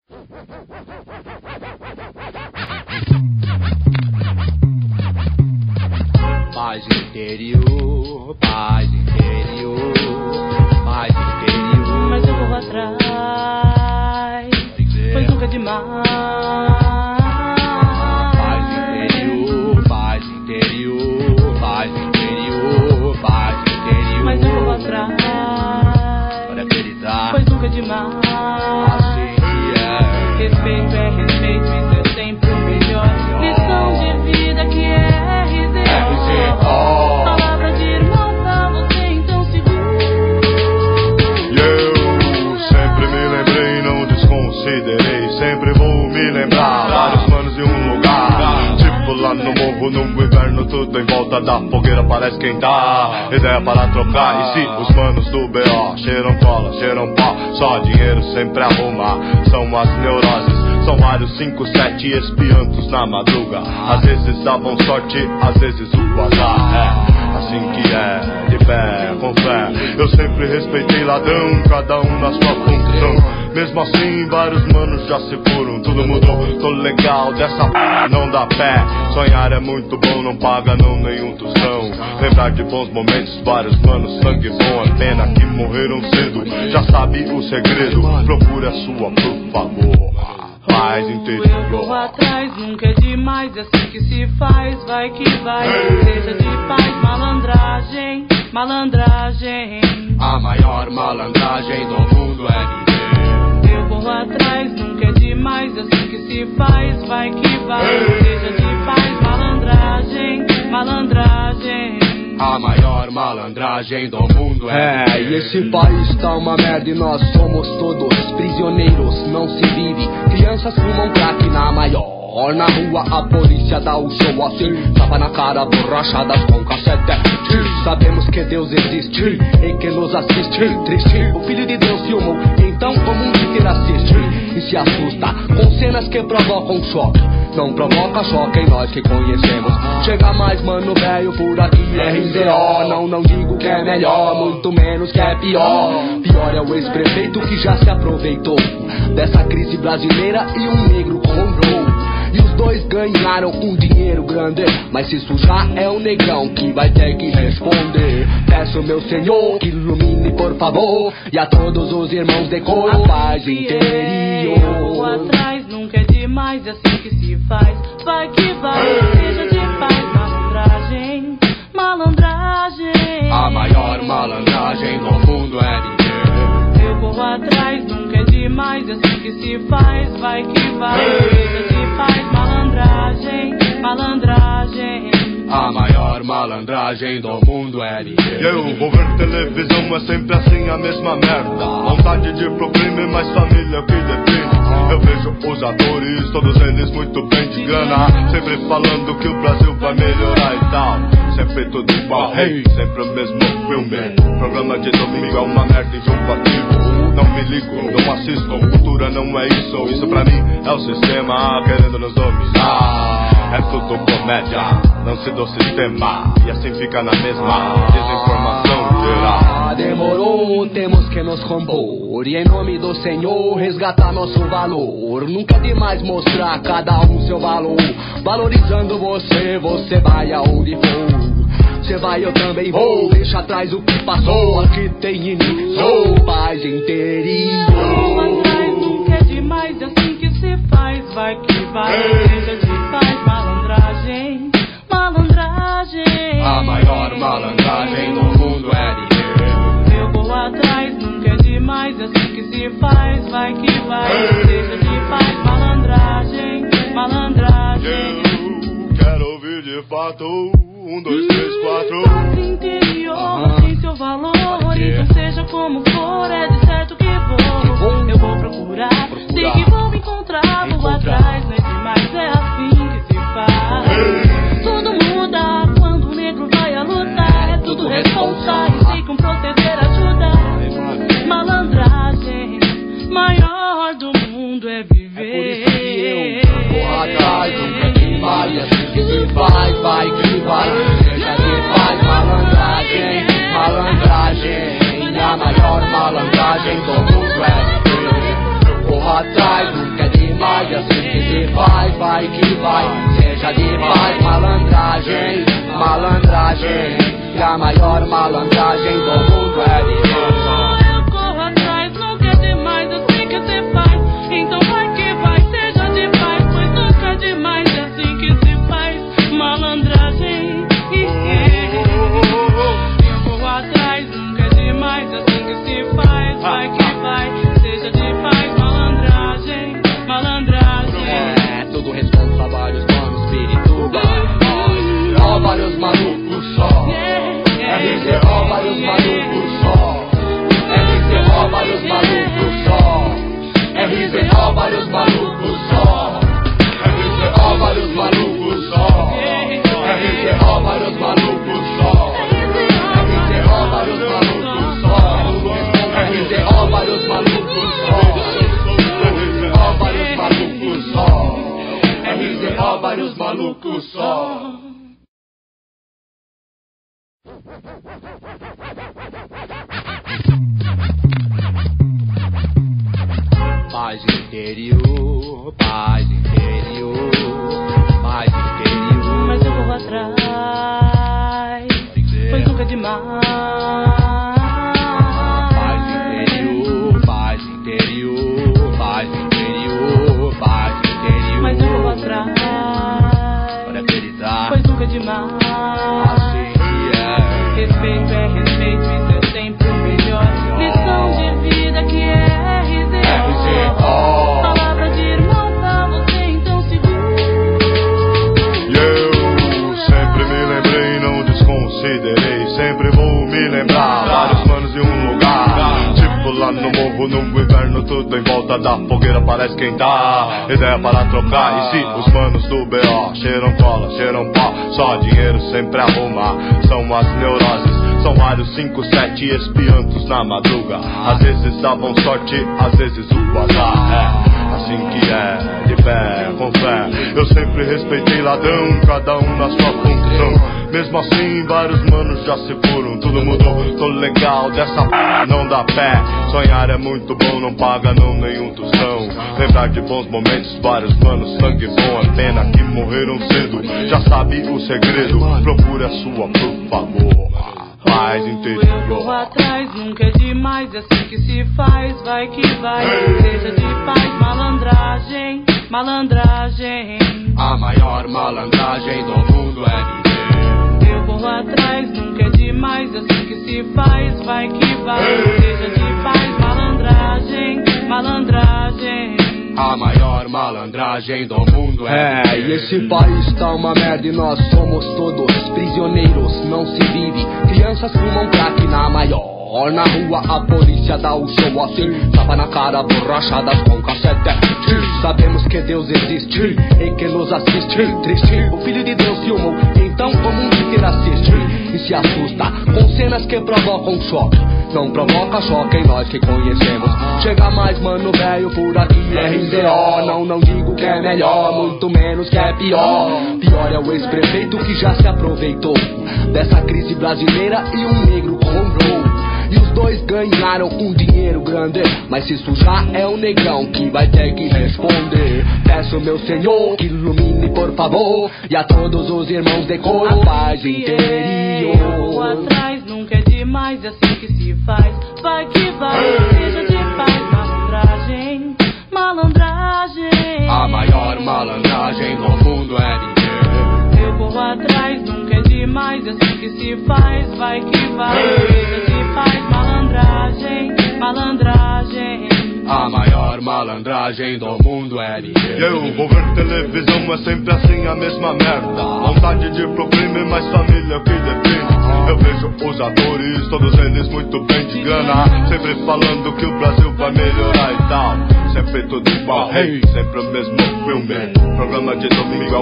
Paz interior, paz interior, paz interior. Mas eu vou atrás, pois nunca é demais. Paz interior, paz interior, paz interior, paz interior. Mas eu vou atrás, para acreditar, pois nunca é demais. Assim que é. Respeito é respeito, isso é sempre o melhor. Lição de vida que é RZO. Palavra de irmão pra você, então segura. E eu sempre me lembrei, não desconsiderei. Sempre vou me lembrar, vários manos em um lugar. Tipo lá no morro, no inverno, tudo em volta da fogueira parece quentar. Ideia para trocar, e se os manos do BO cheiram cola, cheiram pó, só dinheiro sempre arruma. São as neuroses, são vários 5, 7 espiantos na madruga. Às vezes davam sorte, às vezes o azar. É assim que é, de pé, com fé. Eu sempre respeitei ladrão, cada um na sua função. Mesmo assim, vários manos já se foram. Tudo mudou, tô legal dessa p***, não dá pé. Sonhar é muito bom, não paga não nenhum tostão. Lembrar de bons momentos, vários manos, sangue bom. É pena que morreram cedo, já sabe o segredo. Procure a sua, por favor. Paz interior. Eu vou atrás, nunca é demais, é assim que se faz, vai que vai. Seja de paz, malandragem, malandragem. A maior malandragem do mundo é viver. Eu vou atrás, nunca é demais, é assim que se faz, vai que vai. Seja de paz, malandragem, malandragem. A maior malandragem do mundo é e esse país tá uma merda e nós somos todos prisioneiros, não se vive. Crianças fumam crack na maior. Na rua a polícia dá o show assim, tapa na cara, borrachadas com cassete. Sabemos que Deus existe e que nos assiste. Triste, o Filho de Deus filmou, então o mundo inteiro assiste. E se assusta com cenas que provocam choque. Não provoca choque em nós que conhecemos. Chega mais mano velho por aqui, RZO. Não digo que é melhor, muito menos que é pior. Pior é o ex-prefeito que já se aproveitou dessa crise brasileira e um negro comprou. E os dois ganharam um dinheiro grande, mas se sujar é o negrão que vai ter que responder. Peço meu Senhor que ilumine por favor, e a todos os irmãos de cor, a paz interior. Eu vou atrás, nunca é demais, é assim que se faz, vai que vai. Seja de paz, malandragem, malandragem. A maior malandragem do mundo é viver. Eu vou atrás, nunca é demais, é assim que se faz, vai que vai. Seja de paz, malandragem, malandragem. A maior malandragem do mundo é viver. E eu vou ver televisão, é sempre assim a mesma merda. Vontade de problema, mas família é o que define. Eu vejo os atores, todos eles muito bem de grana, sempre falando que o Brasil vai melhorar e tal. Sempre tudo igual, hey, sempre o mesmo filme. Programa de domingo é uma merda enjoativo. Não me ligo, não assisto, cultura não é isso. Isso pra mim é o sistema querendo nos dominar. É tudo comédia, lance do sistema, e assim fica na mesma desinformação geral. Demorou, temos que nos compor e em nome do Senhor resgatar nosso valor. Nunca é demais mostrar cada um seu valor. Valorizando você, você vai aonde for. Você vai, eu também vou. Deixa atrás o que passou, aqui tem início. Paz interior. Eu vou atrás, nunca é demais, é assim que se faz, vai que vai. Seja de paz, malandragem, malandragem. A maior malandragem do mundo é viver. Eu vou atrás, nunca é demais, é assim que se faz, vai que vai. Seja de paz, malandragem, malandragem. Eu quero ouvir de fato 1, 2, 3, 4. Paz interior, tem seu valor. Então seja como for, é de certo que vou. Eu vou procurar, sei que vou encontrar. Vou atrás, não é demais, é assim que se faz. Tudo muda quando o negro vai a lutar. É tudo responsável, sei como proceder, ajudar. Malandragem, maior do mundo é viver. É por isso que eu vou atrás, nunca é demais, é assim que se faz, vai que vai. Seja de paz, malandragem, malandragem. A maior malandragem do mundo é viver. Eu corro atrás, nunca é demais, assim que se faz, vai que vai, seja de paz. Malandragem, malandragem, e a maior malandragem do mundo é viver. Eu corro atrás, nunca é demais, assim que se faz. Então vai que vai, seja de paz, pois nunca é demais, assim que se faz. Malandragem, eu corro atrás, nunca é demais, assim que se faz. Vai que vai, seja de paz. Malandragem, malandragem. Tudo responsa vários manos, espirituais. Ó, vários malucos só. RZO, vários malucos só. RZO, vários malucos só. RZO, vários malucos só. RZO, vários malucos só. RZO, vários malucos só. RZO, vários malucos só. RZO, vários malucos só. RZO, vários malucos só. RZO, vários malucos só. Paz interior, paz interior, paz interior. Mas eu vou atrás, pois nunca é demais. Paz interior, paz interior, paz interior, paz interior. Mas eu vou atrás, para felicidade, pois nunca é demais. assim que é. Respeito é respeito, isso é sempre o melhor. Lição de vida que é RZO. Palavra de irmão pra você, então segura. E eu sempre me lembrei, não desconsiderei. Sempre vou me lembrar, vários manos em um lugar. Tipo lá no morro, no inverno, tudo em volta da fogueira parece esquentar. Ideia para trocar, e se os manos do BO cheiram cola, cheiram pó, só dinheiro sempre arruma. São as neuroses, são vários 5, 7 espiantos na madruga. Às vezes davam sorte, às vezes o azar. É assim que é, de pé, com fé. Eu sempre respeitei ladrão, cada um na sua função. Mesmo assim, vários manos já se foram. Tudo mudou, tô legal dessa p***, não dá pé. Sonhar é muito bom, não paga não nenhum tostão. Lembrar de bons momentos, vários manos, sangue bom. É pena que morreram cedo, já sabe o segredo. Procure a sua, por favor. Paz Eu vou interior. atrás, nunca é demais, assim que se faz, vai que vai, seja de paz. Malandragem, malandragem. A maior malandragem do mundo é viver. Eu corro atrás, nunca é demais, assim que se faz, vai que vai, seja de paz. Malandragem, malandragem. A maior malandragem do mundo é viver. E esse país tá uma merda e nós somos todos prisioneiros, não se vive. Crianças fumam crack na maior. Na rua a polícia dá o show assim, tapa na cara, borrachadas com cassete. Sabemos que Deus existe e que nos assiste. Triste, o Filho de Deus filmou, então o mundo inteiro assiste e se assusta com cenas que provocam choque. Não provoca choque em nós que conhecemos. Chega mais mano velho por aqui, RZO. Não digo que é melhor, muito menos que é pior. Pior é o ex-prefeito que já se aproveitou dessa crise brasileira e um negro comprou. E os dois ganharam um dinheiro grande, mas se sujar é o negrão que vai ter que responder. Peço meu Senhor que ilumine por favor, e a todos os irmãos de cor, paz interior. Eu vou atrás, nunca é demais, assim que se faz, vai que vai, seja de paz. Malandragem, malandragem. A maior malandragem do mundo é viver. Eu corro atrás, nunca é demais, assim que se faz, vai que vai, seja de paz. Malandragem, malandragem. A maior malandragem do mundo é viver. E eu vou ver televisão, é sempre assim a mesma merda. Vontade de problema, mais família que defende. Eu vejo os atores, todos eles muito bem de grana, sempre falando que o Brasil vai melhorar e tal. Sempre tudo igual, hey, sempre o mesmo filme. Programa de domingo